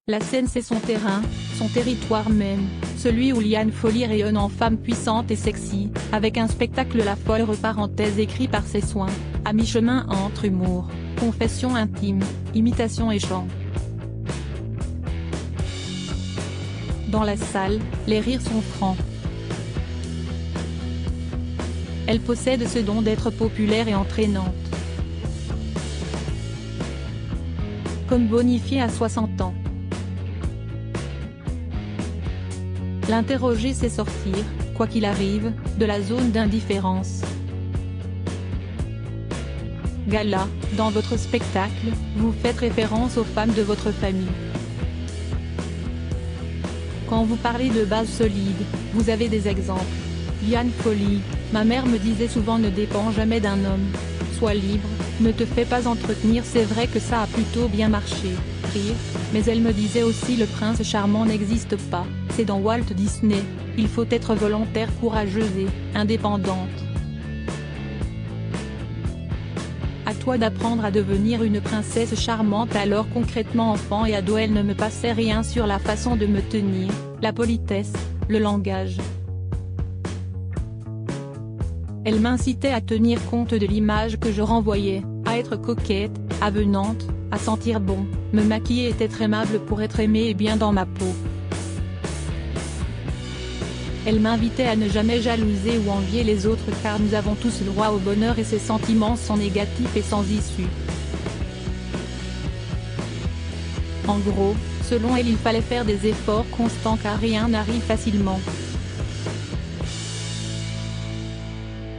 La scène c'est son terrain, son territoire même, celui où Liane Folly rayonne en femme puissante et sexy, avec un spectacle La Folle parenthèse écrit par ses soins, à mi-chemin entre humour, confession intime, imitation et chant. Dans la salle, les rires sont francs. Elle possède ce don d'être populaire et entraînante. Comme bonifiée à 60 ans. L'interroger c'est sortir, quoi qu'il arrive, de la zone d'indifférence. Gala, dans votre spectacle, vous faites référence aux femmes de votre famille. Quand vous parlez de bases solides, vous avez des exemples. Liane Folly, ma mère me disait souvent ne dépends jamais d'un homme. Sois libre, ne te fais pas entretenir. C'est vrai que ça a plutôt bien marché. Rire, mais elle me disait aussi le prince charmant n'existe pas, c'est dans Walt Disney, il faut être volontaire, courageuse et indépendante. À toi d'apprendre à devenir une princesse charmante. Alors concrètement enfant et ado elle ne me passait rien sur la façon de me tenir, la politesse, le langage. Elle m'incitait à tenir compte de l'image que je renvoyais, à être coquette, avenante, à sentir bon, me maquiller et être aimable pour être aimée et bien dans ma peau. Elle m'invitait à ne jamais jalouser ou envier les autres car nous avons tous le droit au bonheur et ces sentiments sont négatifs et sans issue. En gros, selon elle il fallait faire des efforts constants car rien n'arrive facilement.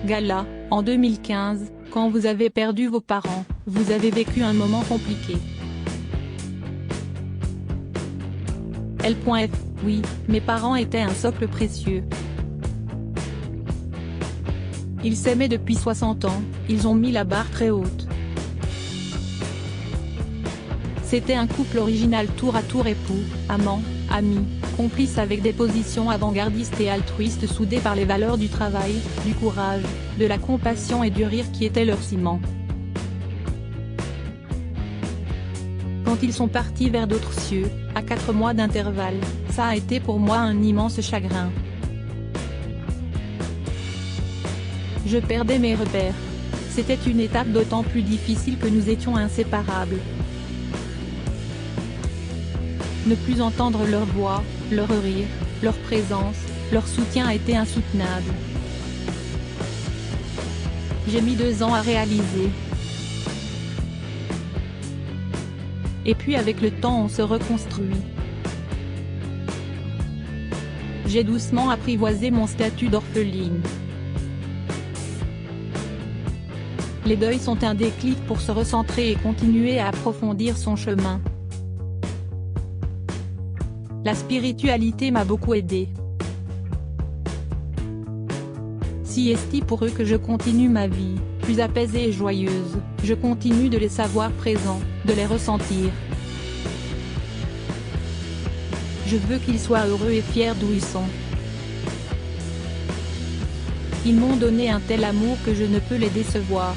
Gala, en 2015, quand vous avez perdu vos parents, vous avez vécu un moment compliqué. L.F. Oui, mes parents étaient un socle précieux. Ils s'aimaient depuis 60 ans, ils ont mis la barre très haute. C'était un couple original tour à tour époux, amants, amis, complices avec des positions avant-gardistes et altruistes soudés par les valeurs du travail, du courage, de la compassion et du rire qui étaient leur ciment. Quand ils sont partis vers d'autres cieux, à 4 mois d'intervalle, ça a été pour moi un immense chagrin. Je perdais mes repères. C'était une étape d'autant plus difficile que nous étions inséparables. Ne plus entendre leur voix, leur rire, leur présence, leur soutien a été insoutenable. J'ai mis 2 ans à réaliser. Et puis avec le temps on se reconstruit. J'ai doucement apprivoisé mon statut d'orpheline. Les deuils sont un déclic pour se recentrer et continuer à approfondir son chemin. La spiritualité m'a beaucoup aidé. Si est pour eux que je continue ma vie, plus apaisée et joyeuse, je continue de les savoir présents, de les ressentir. Je veux qu'ils soient heureux et fiers d'où ils sont. Ils m'ont donné un tel amour que je ne peux les décevoir.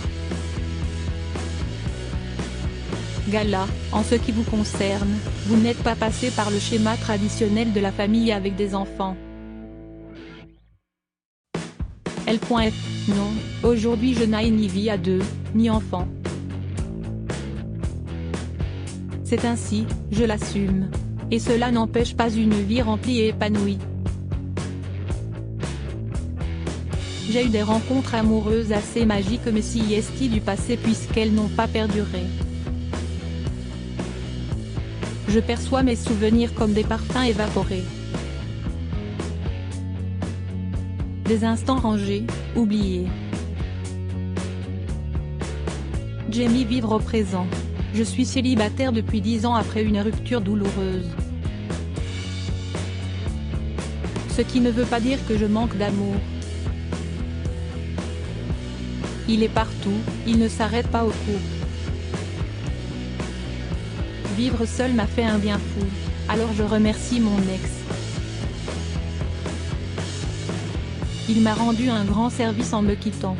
Gala, en ce qui vous concerne, vous n'êtes pas passé par le schéma traditionnel de la famille avec des enfants. L.F. Non, aujourd'hui je n'ai ni vie à 2, ni enfant. C'est ainsi, je l'assume. Et cela n'empêche pas une vie remplie et épanouie. J'ai eu des rencontres amoureuses assez magiques mais si est du passé puisqu'elles n'ont pas perduré. Je perçois mes souvenirs comme des parfums évaporés. Des instants rangés, oubliés. J'aime vivre au présent. Je suis célibataire depuis 10 ans après une rupture douloureuse. Ce qui ne veut pas dire que je manque d'amour. Il est partout, il ne s'arrête pas au couple. Vivre seul m'a fait un bien fou, alors je remercie mon ex. Il m'a rendu un grand service en me quittant.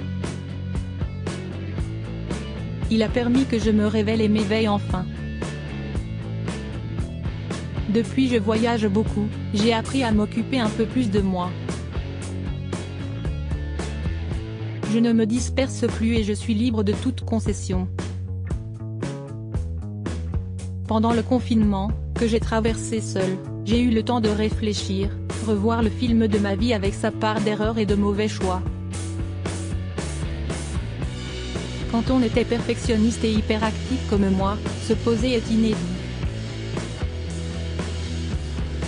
Il a permis que je me révèle et m'éveille enfin. Depuis je voyage beaucoup, j'ai appris à m'occuper un peu plus de moi. Je ne me disperse plus et je suis libre de toute concession. Pendant le confinement, que j'ai traversé seul, j'ai eu le temps de réfléchir, revoir le film de ma vie avec sa part d'erreurs et de mauvais choix. Quand on était perfectionniste et hyperactif comme moi, se poser est inédit.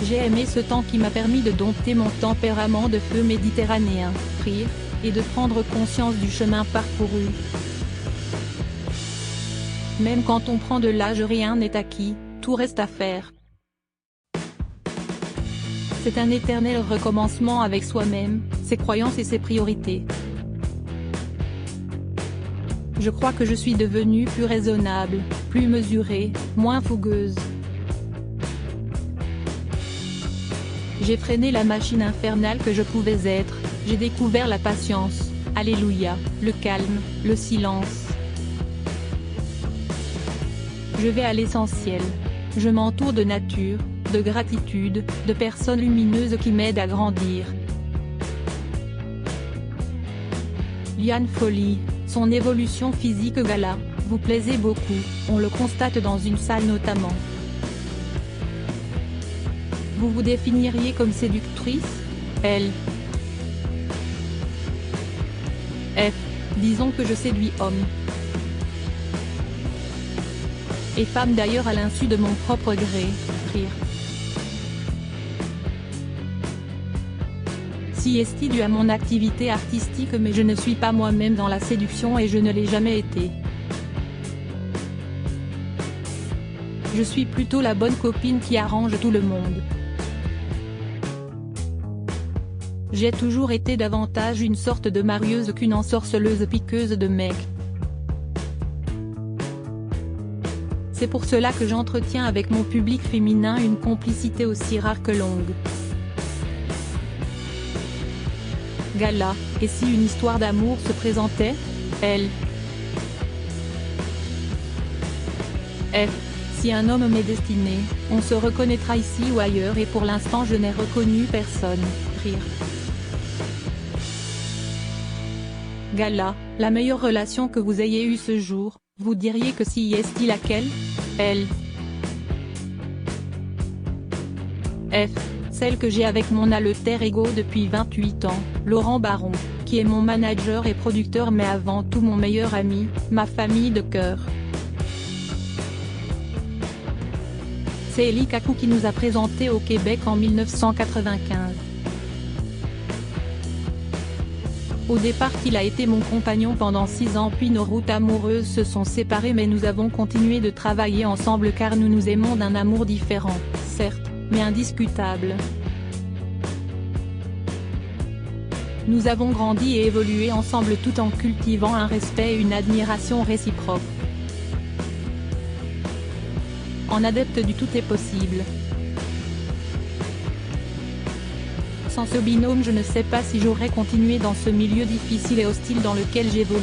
J'ai aimé ce temps qui m'a permis de dompter mon tempérament de feu méditerranéen, rire, et de prendre conscience du chemin parcouru. Même quand on prend de l'âge, rien n'est acquis, tout reste à faire. C'est un éternel recommencement avec soi-même, ses croyances et ses priorités. Je crois que je suis devenue plus raisonnable, plus mesurée, moins fougueuse. J'ai freiné la machine infernale que je pouvais être, j'ai découvert la patience, alléluia, le calme, le silence. Je vais à l'essentiel. Je m'entoure de nature, de gratitude, de personnes lumineuses qui m'aident à grandir. Liane Folly, son évolution physique gala, vous plaisez beaucoup, on le constate dans une salle notamment. Vous vous définiriez comme séductrice? Elle. F. Disons que je séduis homme. Et femme d'ailleurs à l'insu de mon propre gré, rire. Si est dû à mon activité artistique mais je ne suis pas moi-même dans la séduction et je ne l'ai jamais été. Je suis plutôt la bonne copine qui arrange tout le monde. J'ai toujours été davantage une sorte de marieuse qu'une ensorceleuse piqueuse de mecs. C'est pour cela que j'entretiens avec mon public féminin une complicité aussi rare que longue. Gala, et si une histoire d'amour se présentait? Elle. F. Si un homme m'est destiné, on se reconnaîtra ici ou ailleurs et pour l'instant je n'ai reconnu personne, rire. Gala, la meilleure relation que vous ayez eue ce jour, vous diriez que si est laquelle? Elle. F. Celle que j'ai avec mon alter ego depuis 28 ans, Laurent Baron, qui est mon manager et producteur mais avant tout mon meilleur ami, ma famille de cœur. C'est Eli Kaku qui nous a présentés au Québec en 1995. Au départ il a été mon compagnon pendant 6 ans puis nos routes amoureuses se sont séparées mais nous avons continué de travailler ensemble car nous nous aimons d'un amour différent, certes, mais indiscutable. Nous avons grandi et évolué ensemble tout en cultivant un respect et une admiration réciproque. En adepte du tout est possible. Sans ce binôme je ne sais pas si j'aurais continué dans ce milieu difficile et hostile dans lequel j'évolue.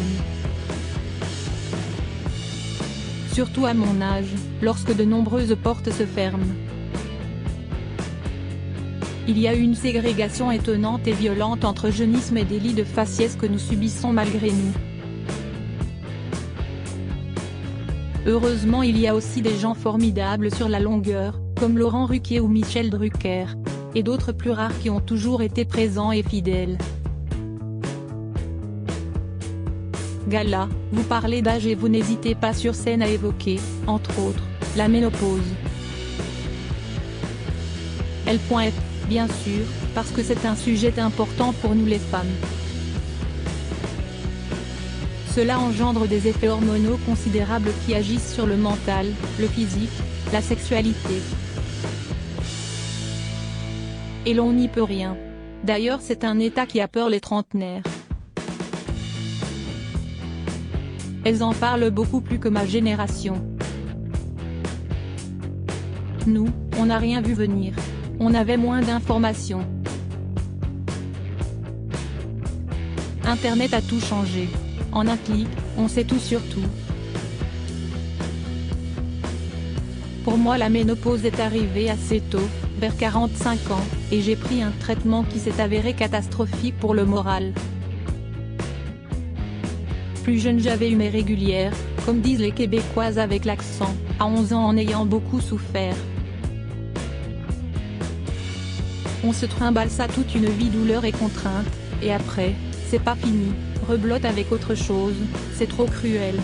Surtout à mon âge, lorsque de nombreuses portes se ferment. Il y a une ségrégation étonnante et violente entre jeunisme et délit de faciès que nous subissons malgré nous. Heureusement il y a aussi des gens formidables sur la longueur, comme Laurent Ruquier ou Michel Drucker. Et d'autres plus rares qui ont toujours été présents et fidèles. Gala, vous parlez d'âge et vous n'hésitez pas sur scène à évoquer, entre autres, la ménopause. L.F. Bien sûr, parce que c'est un sujet important pour nous les femmes. Cela engendre des effets hormonaux considérables qui agissent sur le mental, le physique, la sexualité. Et l'on n'y peut rien. D'ailleurs c'est un état qui a peur les trentenaires. Elles en parlent beaucoup plus que ma génération. Nous, on n'a rien vu venir. On avait moins d'informations. Internet a tout changé. En un clic, on sait tout sur tout. Pour moi la ménopause est arrivée assez tôt, vers 45 ans, et j'ai pris un traitement qui s'est avéré catastrophique pour le moral. Plus jeune j'avais eu mes régulières, comme disent les Québécoises avec l'accent, à 11 ans en ayant beaucoup souffert. On se trimballe ça toute une vie douleur et contrainte, et après, c'est pas fini, reblotte avec autre chose, c'est trop cruel.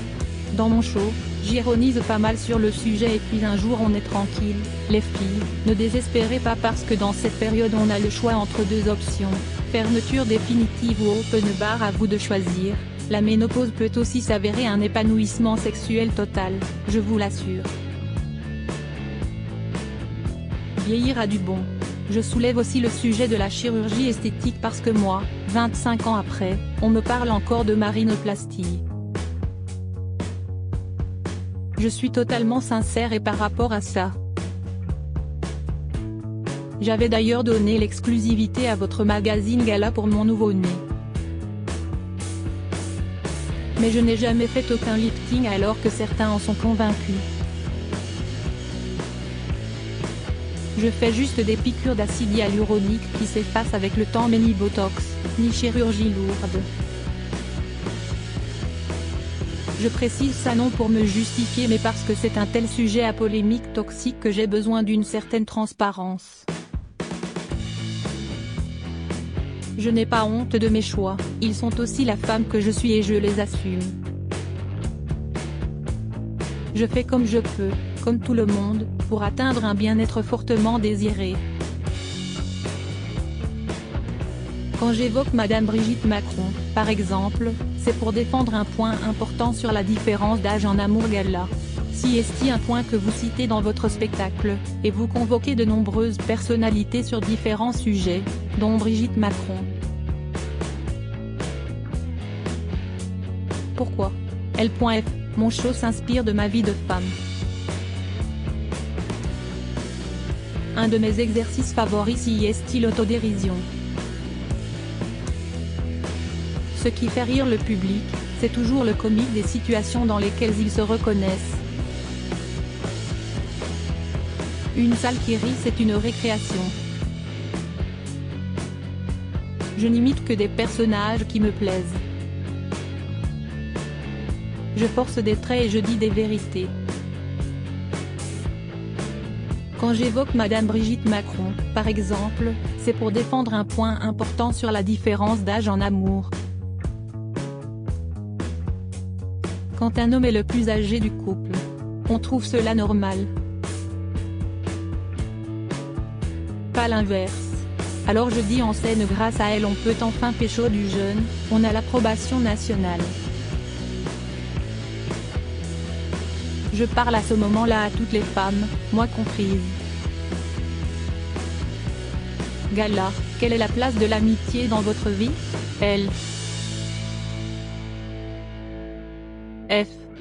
Dans mon show, j'ironise pas mal sur le sujet et puis un jour on est tranquille, les filles, ne désespérez pas parce que dans cette période on a le choix entre deux options, fermeture définitive ou open bar, à vous de choisir. La ménopause peut aussi s'avérer un épanouissement sexuel total, je vous l'assure. Vieillir a du bon. Je soulève aussi le sujet de la chirurgie esthétique parce que moi, 25 ans après, on me parle encore de ma rhinoplastie. Je suis totalement sincère et par rapport à ça. J'avais d'ailleurs donné l'exclusivité à votre magazine Gala pour mon nouveau-né. Mais je n'ai jamais fait aucun lifting alors que certains en sont convaincus. Je fais juste des piqûres d'acide hyaluronique qui s'effacent avec le temps, mais ni botox, ni chirurgie lourde. Je précise ça non pour me justifier mais parce que c'est un tel sujet à polémique toxique que j'ai besoin d'une certaine transparence. Je n'ai pas honte de mes choix, ils sont aussi la femme que je suis et je les assume. Je fais comme je peux, comme tout le monde, pour atteindre un bien-être fortement désiré. Quand j'évoque Madame Brigitte Macron, par exemple, c'est pour défendre un point important sur la différence d'âge en amour gala. Si est-il un point que vous citez dans votre spectacle, et vous convoquez de nombreuses personnalités sur différents sujets, dont Brigitte Macron. Pourquoi? L.F. Mon show s'inspire de ma vie de femme. Un de mes exercices favoris y est l'autodérision. Ce qui fait rire le public, c'est toujours le comique des situations dans lesquelles ils se reconnaissent. Une salle qui rit, c'est une récréation. Je n'imite que des personnages qui me plaisent. Je force des traits et je dis des vérités. Quand j'évoque Madame Brigitte Macron, par exemple, c'est pour défendre un point important sur la différence d'âge en amour. Quand un homme est le plus âgé du couple, on trouve cela normal. Pas l'inverse. Alors je dis en scène, grâce à elle on peut enfin pécho du jeune, on a l'approbation nationale. Je parle à ce moment-là à toutes les femmes, moi comprise. Gala, quelle est la place de l'amitié dans votre vie? Elle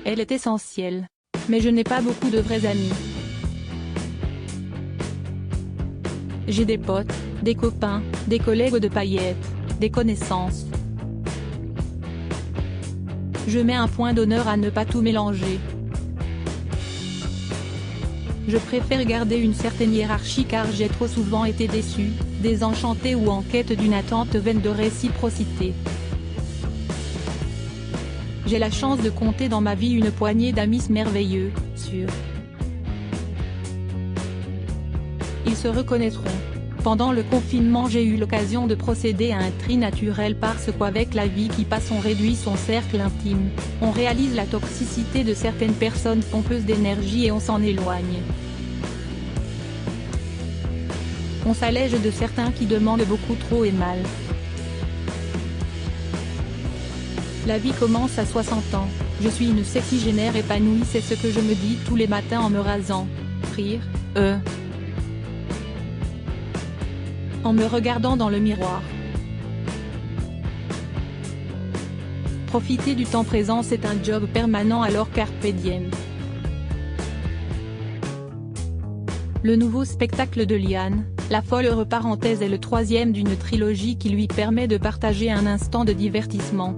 est essentielle. Mais je n'ai pas beaucoup de vrais amis. J'ai des potes, des copains, des collègues de paillettes, des connaissances. Je mets un point d'honneur à ne pas tout mélanger. Je préfère garder une certaine hiérarchie car j'ai trop souvent été déçu, désenchanté ou en quête d'une attente vaine de réciprocité. J'ai la chance de compter dans ma vie une poignée d'amis merveilleux, sûrs. Ils se reconnaîtront. Pendant le confinement j'ai eu l'occasion de procéder à un tri naturel parce qu'avec la vie qui passe on réduit son cercle intime, on réalise la toxicité de certaines personnes pompeuses d'énergie et on s'en éloigne. On s'allège de certains qui demandent beaucoup trop et mal. La vie commence à 60 ans, je suis une sexygénaire épanouie, c'est ce que je me dis tous les matins en me rasant. Rire, en me regardant dans le miroir. Profiter du temps présent, c'est un job permanent, alors carpe diem. Le nouveau spectacle de Liane, La folle heure parenthèse, est le troisième d'une trilogie qui lui permet de partager un instant de divertissement.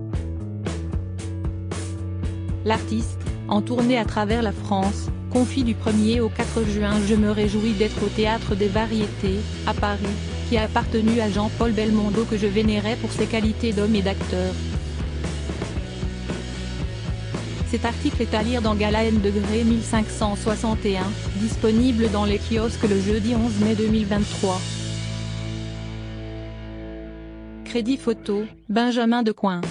L'artiste, en tournée à travers la France, Confie du 1er au 4 juin. Je me réjouis d'être au Théâtre des Variétés, à Paris, qui a appartenu à Jean-Paul Belmondo que je vénérais pour ses qualités d'homme et d'acteur. Cet article est à lire dans Gala N degré 1561, disponible dans les kiosques le jeudi 11 mai 2023. Crédit photo, Benjamin Decoing.